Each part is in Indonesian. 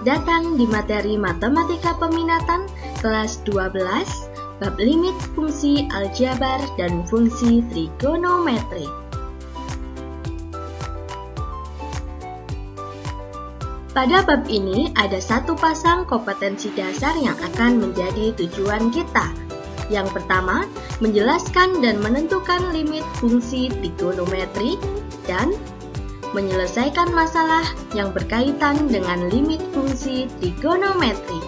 datang di materi Matematika Peminatan kelas 12, bab limit fungsi aljabar dan fungsi trigonometri. Pada bab ini ada satu pasang kompetensi dasar yang akan menjadi tujuan kita. Yang pertama, menjelaskan dan menentukan limit fungsi trigonometri dan menyelesaikan masalah yang berkaitan dengan limit fungsi trigonometri.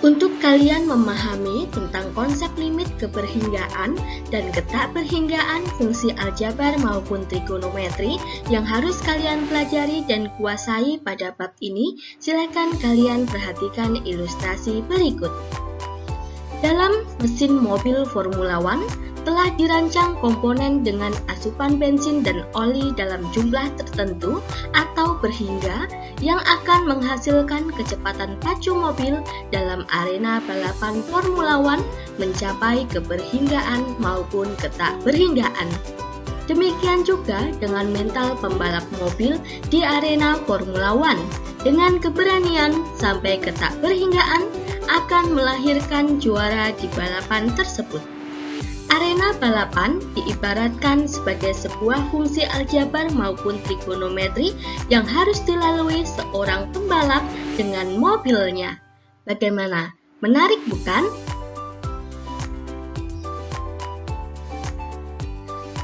Untuk kalian memahami tentang konsep limit keberhinggaan dan ketakberhinggaan fungsi aljabar maupun trigonometri yang harus kalian pelajari dan kuasai pada bab ini, silakan kalian perhatikan ilustrasi berikut. Dalam mesin mobil Formula One, telah dirancang komponen dengan asupan bensin dan oli dalam jumlah tertentu atau berhingga yang akan menghasilkan kecepatan pacu mobil dalam arena balapan Formula One mencapai keberhinggaan maupun ketakberhinggaan. Demikian juga dengan mental pembalap mobil di arena Formula One, dengan keberanian sampai ketakberhinggaan akan melahirkan juara di balapan tersebut. Arena balapan diibaratkan sebagai sebuah fungsi aljabar maupun trigonometri yang harus dilalui seorang pembalap dengan mobilnya. Bagaimana? Menarik bukan?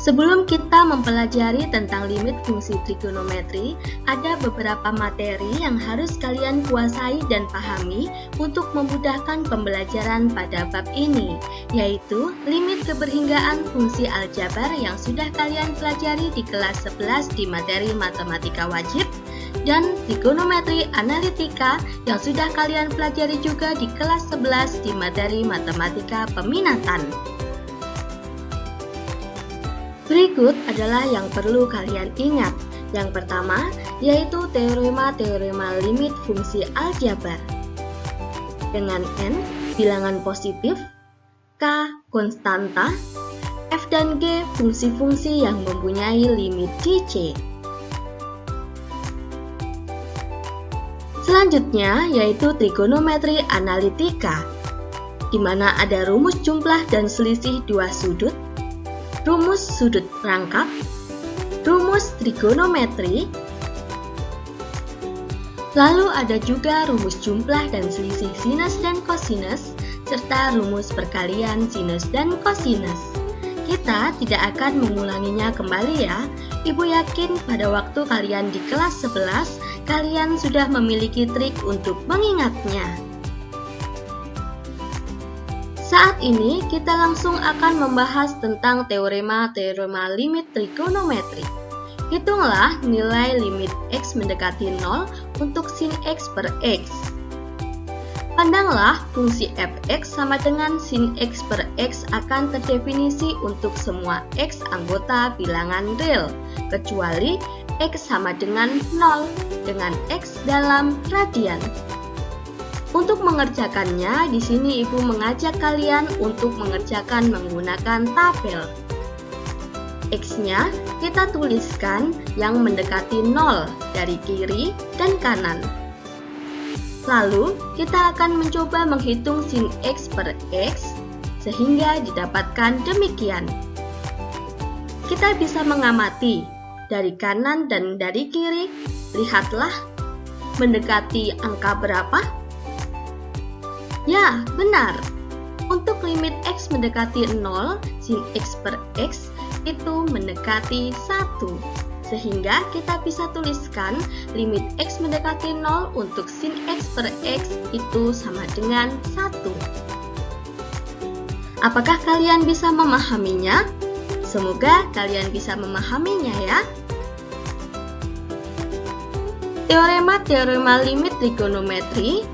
Sebelum kita mempelajari tentang limit fungsi trigonometri, ada beberapa materi yang harus kalian kuasai dan pahami untuk memudahkan pembelajaran pada bab ini, yaitu limit keberhinggaan fungsi aljabar yang sudah kalian pelajari di kelas 11 di materi matematika wajib, dan trigonometri analitika yang sudah kalian pelajari juga di kelas 11 di materi matematika peminatan. Berikut adalah yang perlu kalian ingat. Yang pertama, yaitu teorema-teorema limit fungsi aljabar. Dengan N, bilangan positif, K, konstanta, F dan G, fungsi-fungsi yang mempunyai limit DC. Selanjutnya, yaitu trigonometri analitika, di mana ada rumus jumlah dan selisih dua sudut, rumus sudut rangkap, rumus trigonometri, lalu ada juga rumus jumlah dan selisih sinus dan kosinus, serta rumus perkalian sinus dan kosinus. Kita tidak akan mengulanginya kembali ya. Ibu yakin pada waktu kalian di kelas 11, kalian sudah memiliki trik untuk mengingatnya. Saat ini kita langsung akan membahas tentang teorema-teorema limit trigonometri. Hitunglah nilai limit X mendekati 0 untuk sin X per X. Pandanglah fungsi fx sama dengan sin X per X akan terdefinisi untuk semua X anggota bilangan real, kecuali X sama dengan 0 dengan X dalam radian. Untuk mengerjakannya, di sini Ibu mengajak kalian untuk mengerjakan menggunakan tabel. X-nya kita tuliskan yang mendekati 0 dari kiri dan kanan. Lalu, kita akan mencoba menghitung sin X per X sehingga didapatkan demikian. Kita bisa mengamati dari kanan dan dari kiri. Lihatlah, mendekati angka berapa? Ya, benar. Untuk limit X mendekati 0, sin X per X itu mendekati 1. Sehingga kita bisa tuliskan limit X mendekati 0 untuk sin X per X itu sama dengan 1. Apakah kalian bisa memahaminya? Semoga kalian bisa memahaminya ya. Teorema-teorema limit trigonometri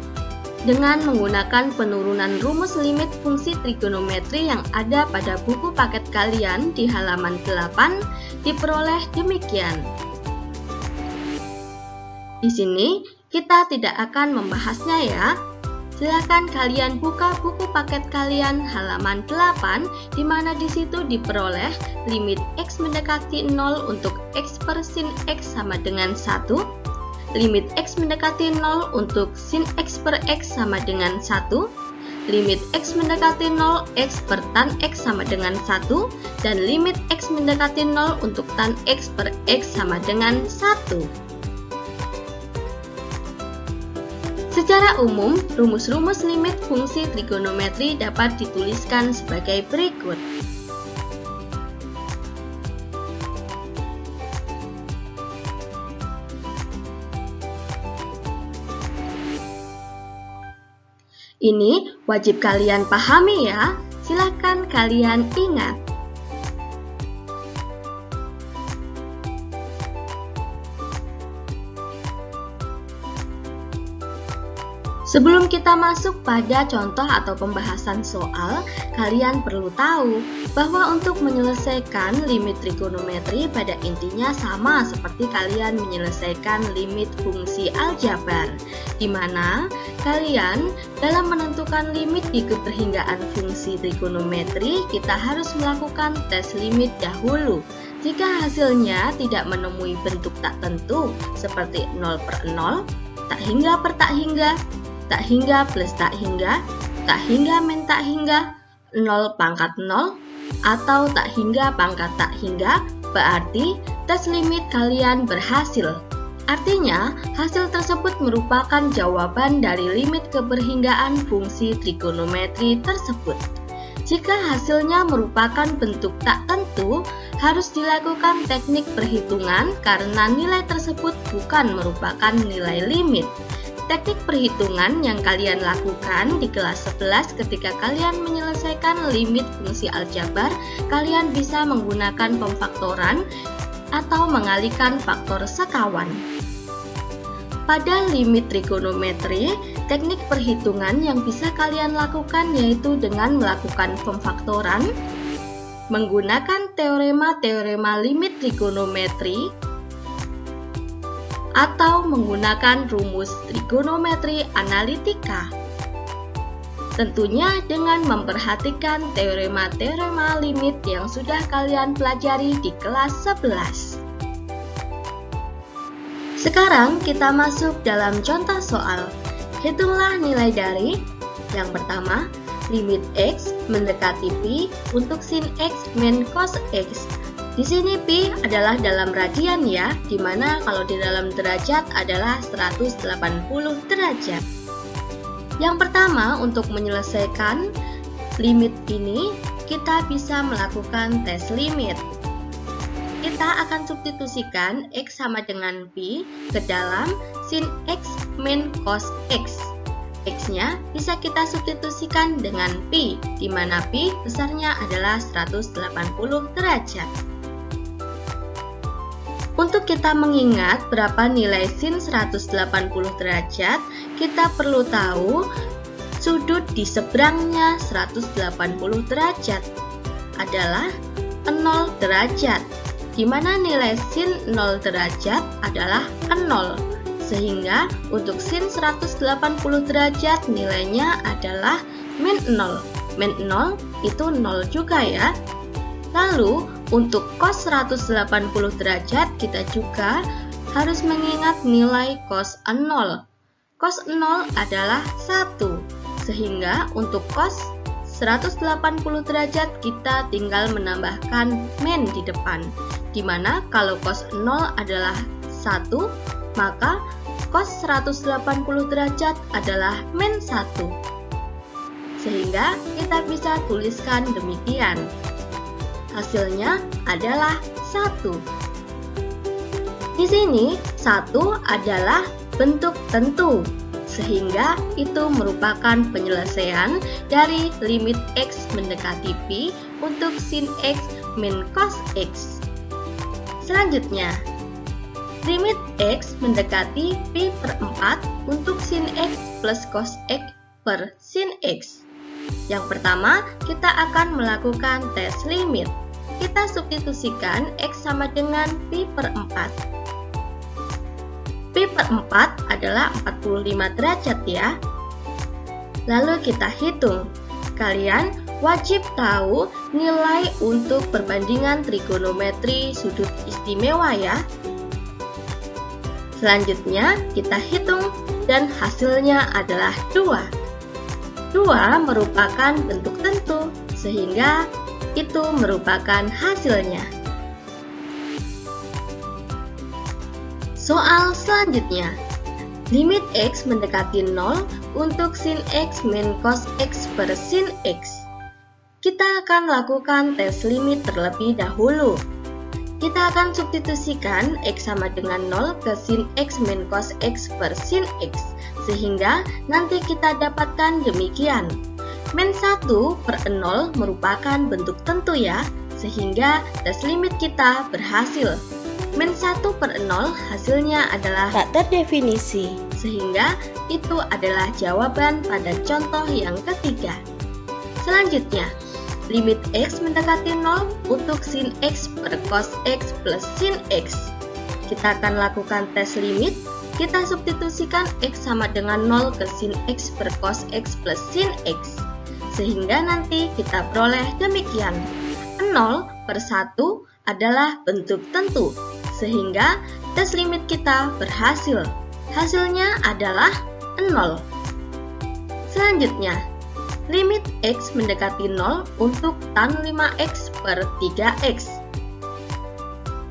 dengan menggunakan penurunan rumus limit fungsi trigonometri yang ada pada buku paket kalian di halaman 8 diperoleh demikian. Di sini kita tidak akan membahasnya ya. Silakan kalian buka buku paket kalian halaman 8 di mana di situ diperoleh limit X mendekati 0 untuk X per sin X sama dengan 1, limit X mendekati 0 untuk sin X per X sama dengan 1, limit X mendekati 0 X per tan X sama dengan 1, dan limit X mendekati 0 untuk tan X per X sama dengan 1. Secara umum, rumus-rumus limit fungsi trigonometri dapat dituliskan sebagai berikut. Ini wajib kalian pahami ya, silakan kalian ingat. Sebelum kita masuk pada contoh atau pembahasan soal, kalian perlu tahu bahwa untuk menyelesaikan limit trigonometri pada intinya sama seperti kalian menyelesaikan limit fungsi aljabar, di mana kalian dalam menentukan limit di keperhinggaan fungsi trigonometri, kita harus melakukan tes limit dahulu. Jika hasilnya tidak menemui bentuk tak tentu seperti 0 per 0, tak hingga per tak hingga plus tak hingga min tak hingga, 0 pangkat 0, atau tak hingga pangkat tak hingga, berarti tes limit kalian berhasil. Artinya, hasil tersebut merupakan jawaban dari limit keperhinggaan fungsi trigonometri tersebut. Jika hasilnya merupakan bentuk tak tentu, harus dilakukan teknik perhitungan karena nilai tersebut bukan merupakan nilai limit. Teknik perhitungan yang kalian lakukan di kelas 11 ketika kalian menyelesaikan limit fungsi aljabar, kalian bisa menggunakan pemfaktoran atau mengalihkan faktor sekawan. Pada limit trigonometri, teknik perhitungan yang bisa kalian lakukan yaitu dengan melakukan pemfaktoran, menggunakan teorema-teorema limit trigonometri, atau menggunakan rumus trigonometri analitika. Tentunya dengan memperhatikan teorema-teorema limit yang sudah kalian pelajari di kelas 11. Sekarang kita masuk dalam contoh soal. Hitunglah nilai dari yang pertama, limit X mendekati Pi untuk sin X min cos X. Di sini Pi adalah dalam radian ya, dimana kalau di dalam derajat adalah 180 derajat. Yang pertama, untuk menyelesaikan limit ini, kita bisa melakukan tes limit. Kita akan substitusikan X sama dengan Pi ke dalam sin X min cos X. X-nya bisa kita substitusikan dengan Pi, di mana Pi besarnya adalah 180 derajat. Untuk kita mengingat berapa nilai sin 180 derajat, kita perlu tahu sudut di seberangnya 180 derajat adalah 0 derajat, di mana nilai sin 0 derajat adalah 0. Sehingga untuk sin 180 derajat nilainya adalah min 0. Min 0 itu 0 juga ya. Lalu, untuk cos 180 derajat kita juga harus mengingat nilai cos 0. Cos 0 adalah 1. Sehingga untuk cos 180 derajat kita tinggal menambahkan min di depan. Dimana kalau cos 0 adalah 1, maka cos 180 derajat adalah min 1. Sehingga kita bisa tuliskan demikian. Hasilnya adalah 1. Di sini 1 adalah bentuk tentu, sehingga itu merupakan penyelesaian dari limit X mendekati Pi untuk sin X min cos X. Selanjutnya, limit X mendekati Pi per 4 untuk sin X plus cos X per sin X. Yang pertama, kita akan melakukan tes limit. Kita substitusikan X sama dengan Pi per 4. Pi per 4 adalah 45 derajat ya. Lalu kita hitung. Kalian wajib tahu nilai untuk perbandingan trigonometri sudut istimewa ya. Selanjutnya kita hitung dan hasilnya adalah 2. 2 merupakan bentuk tentu, sehingga itu merupakan hasilnya. Soal selanjutnya, limit X mendekati 0 untuk sin X min cos X per sin X. Kita akan lakukan tes limit terlebih dahulu. Kita akan substitusikan X sama dengan 0 ke sin X min cos X per sin X, sehingga nanti kita dapatkan demikian. Min 1 per 0 merupakan bentuk tentu ya, sehingga tes limit kita berhasil. Min 1 per 0 hasilnya adalah tak terdefinisi, sehingga itu adalah jawaban pada contoh yang ketiga. Selanjutnya, limit X mendekati 0 untuk sin X per cos X plus sin X. Kita akan lakukan tes limit. Kita substitusikan X sama dengan 0 ke sin X per cos X plus sin X, sehingga nanti kita peroleh demikian. 0 per 1 adalah bentuk tentu, sehingga tes limit kita berhasil. Hasilnya adalah 0. Selanjutnya, limit X mendekati 0 untuk tan 5X per 3X.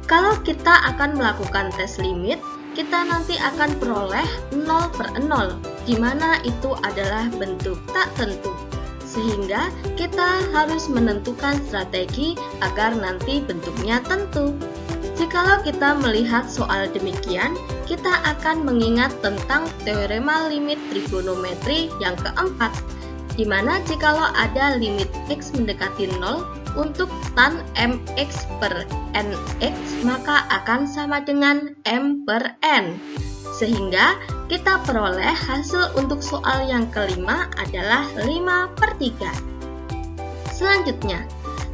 Kalau kita akan melakukan tes limit, kita nanti akan peroleh 0 per 0, di mana itu adalah bentuk tak tentu. Sehingga kita harus menentukan strategi agar nanti bentuknya tentu. Jikalau kita melihat soal demikian, kita akan mengingat tentang teorema limit trigonometri yang keempat, di mana jikalau ada limit X mendekati 0 untuk tan mx per nx, maka akan sama dengan m per n. Sehingga kita peroleh hasil untuk soal yang kelima adalah 5 per 3. Selanjutnya,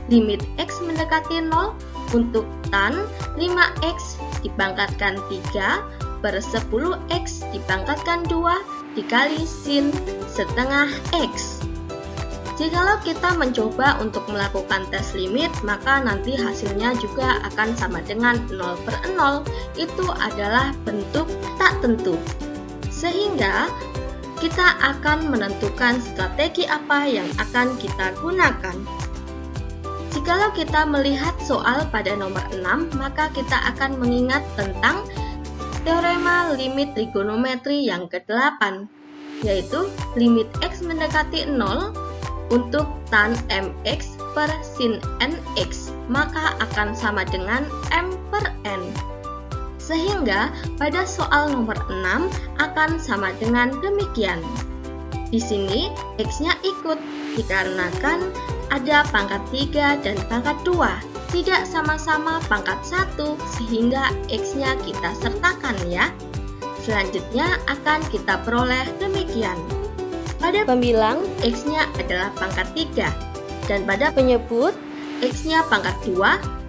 limit X mendekati 0 untuk tan 5x dipangkatkan 3 per 10x dipangkatkan 2 dikali sin setengah x. Jikalau kita mencoba untuk melakukan tes limit, maka nanti hasilnya juga akan sama dengan 0 per 0. Itu adalah bentuk tak tentu. Sehingga kita akan menentukan strategi apa yang akan kita gunakan. Jikalau kita melihat soal pada nomor 6, maka kita akan mengingat tentang teorema limit trigonometri yang ke-8, yaitu limit X mendekati 0 untuk tan mx per sin nx, maka akan sama dengan m per n. Sehingga pada soal nomor 6 akan sama dengan demikian. Di sini X-nya ikut dikarenakan ada pangkat 3 dan pangkat 2, tidak sama-sama pangkat 1, sehingga X-nya kita sertakan ya. Selanjutnya akan kita peroleh demikian. Pada pembilang X-nya adalah pangkat 3, dan pada penyebut X-nya pangkat 2,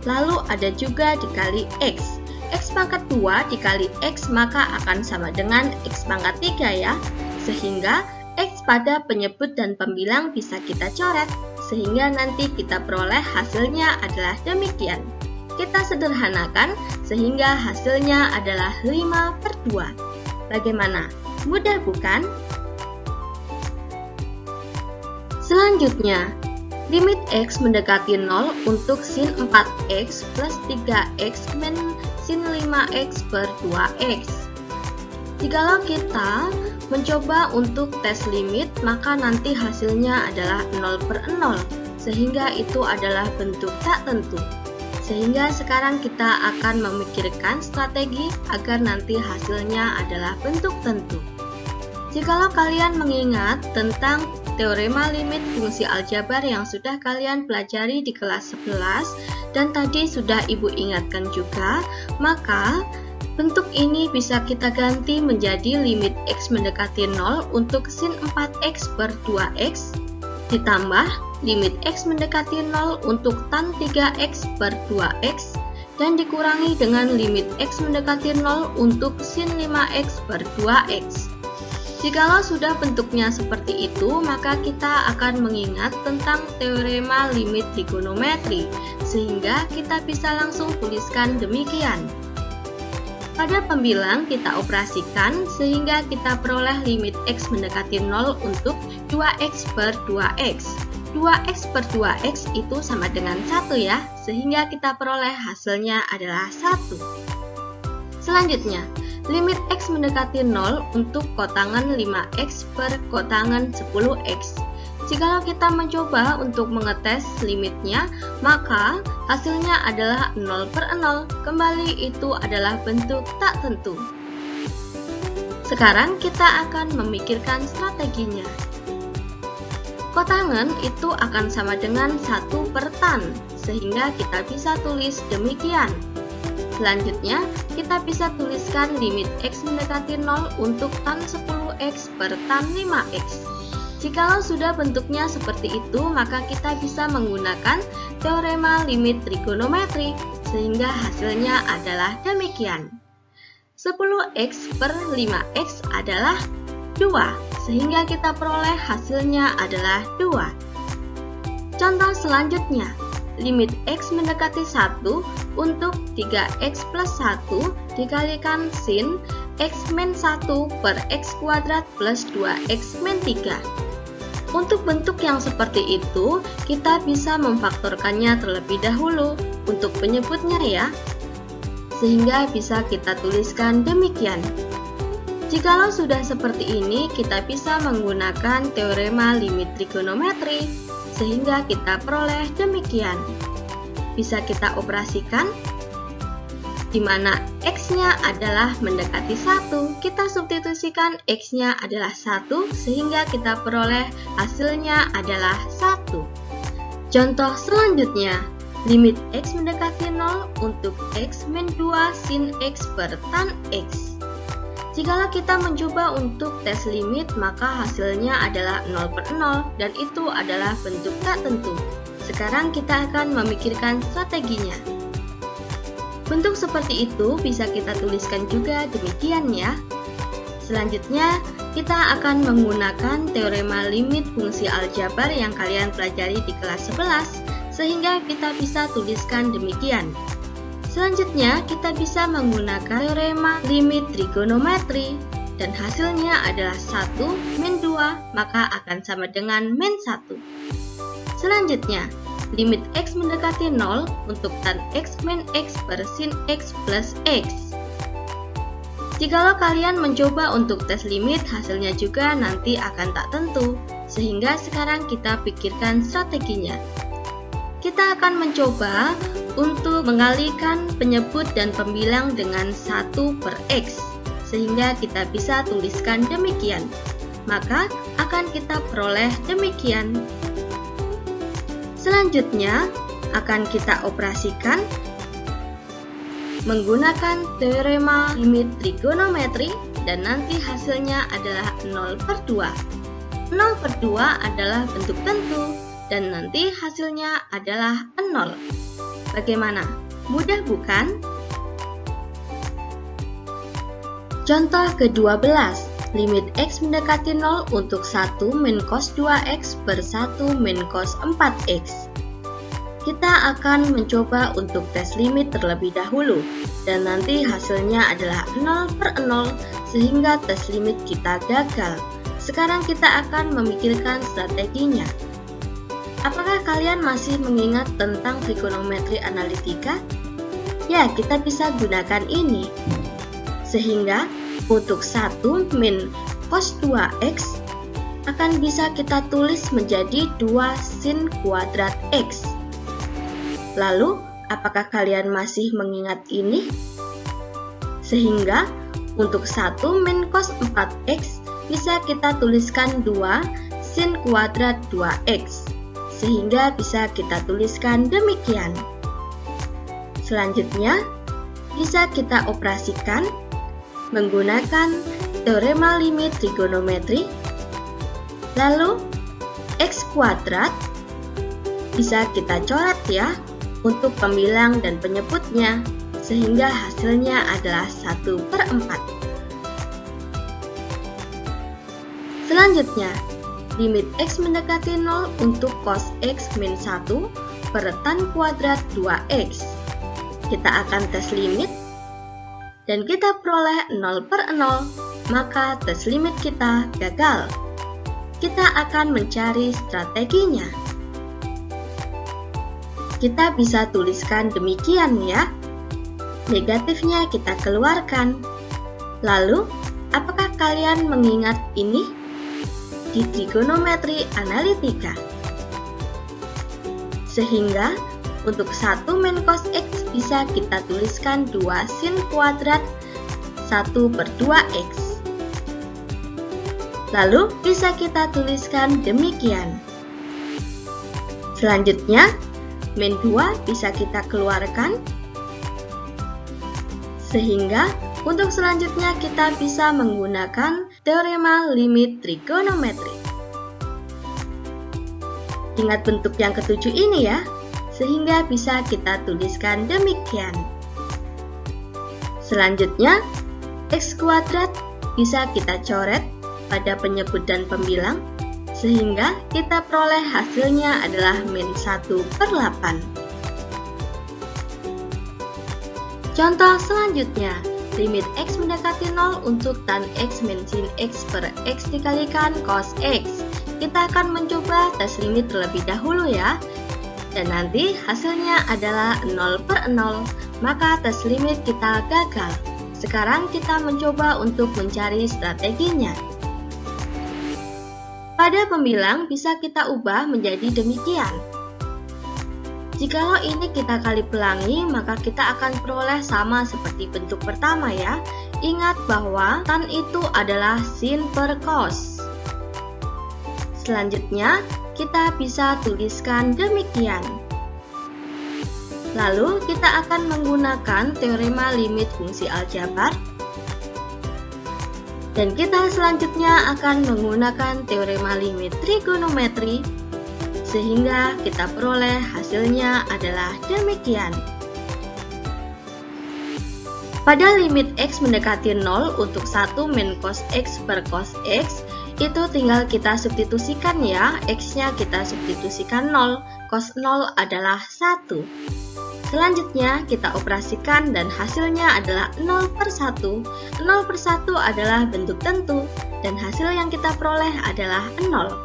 lalu ada juga dikali X. X pangkat 2 dikali X maka akan sama dengan X pangkat 3 ya. Sehingga X pada penyebut dan pembilang bisa kita coret, sehingga nanti kita peroleh hasilnya adalah demikian. Kita sederhanakan sehingga hasilnya adalah 5 per 2. Bagaimana? Mudah bukan? Selanjutnya, limit X mendekati 0 untuk sin 4X plus 3X min sin 5X per 2X. Jikalau kita mencoba untuk tes limit, maka nanti hasilnya adalah 0 per 0, sehingga itu adalah bentuk tak tentu. Sehingga sekarang kita akan memikirkan strategi agar nanti hasilnya adalah bentuk tentu. Jikalau kalian mengingat tentang teorema limit fungsi aljabar yang sudah kalian pelajari di kelas 11 dan tadi sudah Ibu ingatkan juga, maka bentuk ini bisa kita ganti menjadi limit X mendekati 0 untuk sin 4X per 2X ditambah limit X mendekati 0 untuk tan 3X per 2X dan dikurangi dengan limit X mendekati 0 untuk sin 5X per 2X. Jikalau sudah bentuknya seperti itu, maka kita akan mengingat tentang teorema limit trigonometri, sehingga kita bisa langsung tuliskan demikian. Pada pembilang kita operasikan sehingga kita peroleh limit X mendekati 0 untuk 2X per 2X. 2X per 2X itu sama dengan 1 ya, sehingga kita peroleh hasilnya adalah 1. Selanjutnya, limit X mendekati 0 untuk kotangan 5X per kotangan 10X. Jikalau kita mencoba untuk mengetes limitnya, maka hasilnya adalah 0 per 0. Kembali itu adalah bentuk tak tentu. Sekarang kita akan memikirkan strateginya. Kotangan itu akan sama dengan 1 per tan, sehingga kita bisa tulis demikian. Selanjutnya, kita bisa tuliskan limit X mendekati 0 untuk tan 10X per tan 5X. Jikalau sudah bentuknya seperti itu, maka kita bisa menggunakan teorema limit trigonometri, sehingga hasilnya adalah demikian. 10X per 5X adalah 2, sehingga kita peroleh hasilnya adalah 2. Contoh selanjutnya, limit X mendekati 1 untuk 3X plus 1 dikalikan sin X min 1 per X kuadrat plus 2X min 3. Untuk bentuk yang seperti itu, kita bisa memfaktorkannya terlebih dahulu untuk penyebutnya ya, sehingga bisa kita tuliskan demikian. Jikalau sudah seperti ini, kita bisa menggunakan teorema limit trigonometri, sehingga kita peroleh demikian. Bisa kita operasikan, di mana X-nya adalah mendekati 1, kita substitusikan X-nya adalah 1, sehingga kita peroleh hasilnya adalah 1. Contoh selanjutnya, limit X mendekati 0 untuk X min 2 sin X per tan X. Jikalau kita mencoba untuk tes limit, maka hasilnya adalah 0 per 0, dan itu adalah bentuk tak tentu. Sekarang kita akan memikirkan strateginya. Bentuk seperti itu bisa kita tuliskan juga demikian ya. Selanjutnya, kita akan menggunakan teorema limit fungsi aljabar yang kalian pelajari di kelas 11, sehingga kita bisa tuliskan demikian. Selanjutnya, kita bisa menggunakan teorema limit trigonometri, dan hasilnya adalah 1 min 2, maka akan sama dengan min 1. Selanjutnya, limit X mendekati 0 untuk tan X min X per sin X plus X. Jikalau kalian mencoba untuk tes limit, hasilnya juga nanti akan tak tentu, sehingga sekarang kita pikirkan strateginya. Kita akan mencoba untuk mengalihkan penyebut dan pembilang dengan 1 per X, sehingga kita bisa tuliskan demikian. Maka akan kita peroleh demikian. Selanjutnya, akan kita operasikan menggunakan teorema limit trigonometri, dan nanti hasilnya adalah 0 per 2. 0 per 2 adalah bentuk tentu, dan nanti hasilnya adalah 0. Bagaimana? Mudah bukan? Contoh ke-12. Limit X mendekati 0 untuk 1 min cos 2X per 1 min cos 4X. Kita akan mencoba untuk tes limit terlebih dahulu, dan nanti hasilnya adalah 0 per 0, sehingga tes limit kita gagal. Sekarang kita akan memikirkan strateginya. Apakah kalian masih mengingat tentang trigonometri analitika? Ya, kita bisa gunakan ini. Sehingga untuk 1 min cos 2X akan bisa kita tulis menjadi 2 sin kuadrat X. Lalu, apakah kalian masih mengingat ini? Sehingga untuk 1 min cos 4X bisa kita tuliskan 2 sin kuadrat 2X. Sehingga bisa kita tuliskan demikian. Selanjutnya, bisa kita operasikan menggunakan teorema limit trigonometri. Lalu, X kuadrat bisa kita coret ya untuk pembilang dan penyebutnya, sehingga hasilnya adalah 1 per 4. Selanjutnya, limit X mendekati 0 untuk cos X min 1 per tan kuadrat 2X. Kita akan tes limit. dan kita peroleh 0/0, maka tes limit kita gagal. Kita akan mencari strateginya. Kita bisa tuliskan demikian ya. Negatifnya kita keluarkan. Lalu, apakah kalian mengingat ini? Di trigonometri analitika. Sehingga, untuk 1 min cos X bisa kita tuliskan 2 sin kuadrat 1/2X. Lalu, bisa kita tuliskan demikian. Selanjutnya, min 2 bisa kita keluarkan. Sehingga, untuk selanjutnya kita bisa menggunakan teorema limit trigonometri. Ingat bentuk yang ketujuh ini ya, sehingga bisa kita tuliskan demikian. Selanjutnya, X kuadrat bisa kita coret pada penyebut dan pembilang, sehingga kita peroleh hasilnya adalah min 1/8. Contoh selanjutnya, limit X mendekati 0 untuk tan X min sin X per X dikalikan cos X. Kita akan mencoba tes limit terlebih dahulu ya. Dan nanti hasilnya adalah 0/0, maka tes limit kita gagal. Sekarang kita mencoba untuk mencari strateginya. Pada pembilang bisa kita ubah menjadi demikian. Jikalau ini kita kali pelangi, maka kita akan peroleh sama seperti bentuk pertama ya. Ingat bahwa tan itu adalah sin per cos. Selanjutnya, kita bisa tuliskan demikian. Lalu, kita akan menggunakan teorema limit fungsi aljabar. Dan kita selanjutnya akan menggunakan teorema limit trigonometri, sehingga kita peroleh hasilnya adalah demikian. Pada limit X mendekati 0 untuk 1 min cos X per cos X, itu tinggal kita substitusikan ya, X-nya kita substitusikan 0, cos 0 adalah 1. Selanjutnya kita operasikan dan hasilnya adalah 0/1. 0/1 adalah bentuk tentu dan hasil yang kita peroleh adalah 0.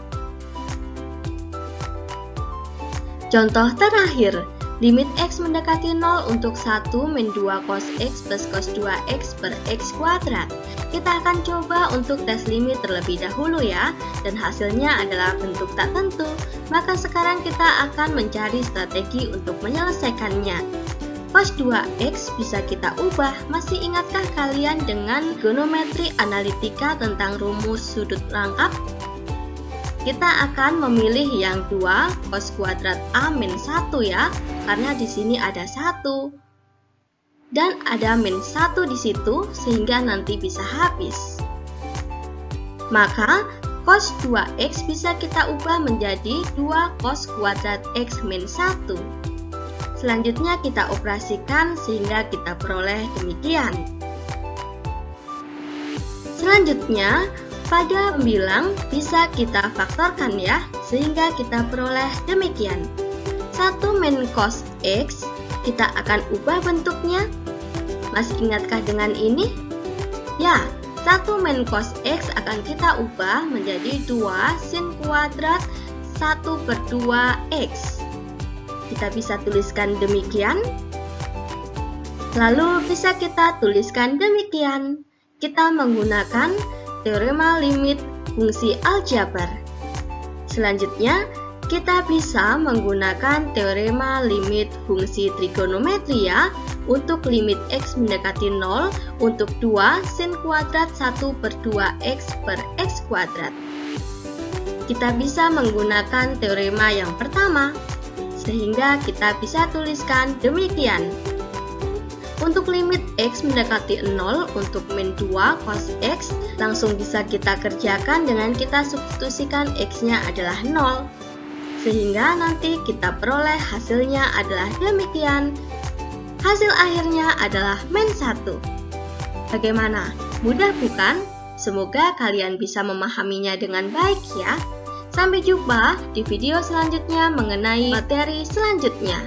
Contoh terakhir, limit X mendekati 0 untuk 1 min 2 cos X plus cos 2X per X kuadrat. Kita akan coba untuk tes limit terlebih dahulu ya, dan hasilnya adalah bentuk tak tentu. Maka sekarang kita akan mencari strategi untuk menyelesaikannya. Cos 2X bisa kita ubah. Masih ingatkah kalian dengan trigonometri analitika tentang rumus sudut rangkap? Kita akan memilih yang 2 cos kuadrat A min 1 ya, karena di sini ada 1. Dan ada min 1 di situ, sehingga nanti bisa habis. Maka, cos 2X bisa kita ubah menjadi 2 cos kuadrat X min 1. Selanjutnya kita operasikan sehingga kita peroleh demikian. Selanjutnya, pada pembilang bisa kita faktorkan ya, sehingga kita peroleh demikian. 1 min cos X, kita akan ubah bentuknya. Masih ingatkah dengan ini? Ya, 1 min cos X akan kita ubah menjadi 2 sin kuadrat 1/2X. Kita bisa tuliskan demikian. Lalu bisa kita tuliskan demikian. Kita menggunakan teorema limit fungsi aljabar. Selanjutnya, kita bisa menggunakan teorema limit fungsi trigonometri ya, untuk limit X mendekati 0 untuk 2 sin kuadrat 1/2X per X kuadrat. Kita bisa menggunakan teorema yang pertama, sehingga kita bisa tuliskan demikian. Untuk limit X mendekati 0 untuk min 2 cos X, langsung bisa kita kerjakan dengan kita substitusikan X-nya adalah 0. Sehingga nanti kita peroleh hasilnya adalah demikian. Hasil akhirnya adalah min 1. Bagaimana? Mudah bukan? Semoga kalian bisa memahaminya dengan baik ya. Sampai jumpa di video selanjutnya mengenai materi selanjutnya.